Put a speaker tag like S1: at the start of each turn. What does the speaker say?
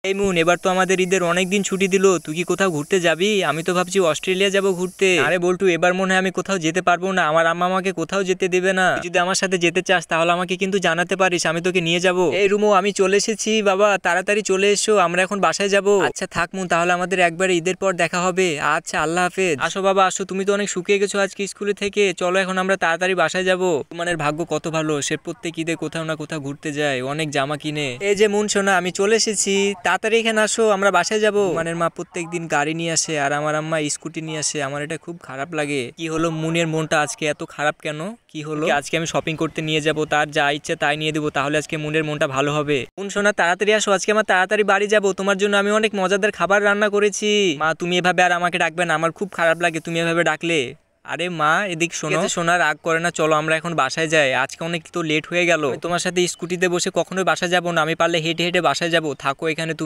S1: এই মুন, এবার তো আমাদের ঈদের অনেক দিন ছুটি দিল, তুই কি কোথাও ঘুরতে যাবি? আমি তো ভাবছি অস্ট্রেলিয়া যাব ঘুরতে। আরে বল্টু, এবার মনে হয় আমি কোথাও যেতে পারবো না, আমার আম্মা আমাকে কোথাও যেতে দেবে না। তুই যদি আমার সাথে যেতে চাস তাহলে আমাকে কিন্তু জানাতে পারিস, আমি তোকে নিয়ে যাব। এই রুমো, আমি চলে এসেছি বাবা, তাড়াতাড়ি চলে এসো, আমরা এখন বাসায় যাব। আচ্ছা থাক মুন, তাহলে আমাদের একবারে ঈদের পর দেখা হবে। আচ্ছা, আল্লাহ হাফেজ। আসো বাবা আসো, তুমি তো অনেক শুকিয়ে গেছো আজকে স্কুলে থেকে, চলো এখন আমরা তাড়াতাড়ি বাসায় যাব। তোমার ভাগ্য কত ভালো, সে প্রত্যেক ঈদে কোথাও না কোথাও ঘুরতে যায়, অনেক জামা কিনে। এই যে মুন সোনা, আমি চলে এসেছি, তাড়াতাড়ি এখানে আসো, আমরা বাসায় যাব। মানের মা প্রত্যেকদিন গাড়ি নিয়ে আসে আর আমার আম্মা স্কুটি নিয়ে আসে, আমার এটা খুব খারাপ লাগে। কি হলো মুনের মনটা আজকে এত খারাপ কেন? কি হলো? আজকে আমি শপিং করতে নিয়ে যাব, তার যা ইচ্ছে তাই নিয়ে দেবো, তাহলে আজকে মুনের মনটা ভালো হবে। মুন সোনা তাড়াতাড়ি আসো, আজকে আমার তাড়াতাড়ি বাড়ি যাব, তোমার জন্য আমি অনেক মজাদার খাবার রান্না করেছি। মা তুমি এভাবে আর আমাকে ডাকবে না, আমার খুব খারাপ লাগে তুমি এভাবে ডাকলে। আরে মা এদিক শোনো। শোনা, রাগ করে না, চলো আমরা এখন বাসায় যাই, আজকে অনেক তো লেট হয়ে গেল। তোমার সাথে স্কুটিতে বসে কখনোই বাসায় যাব না, আমি পারলে হেঁটে হেঁটে বাসায় যাব, থাকো এখানে তুমি।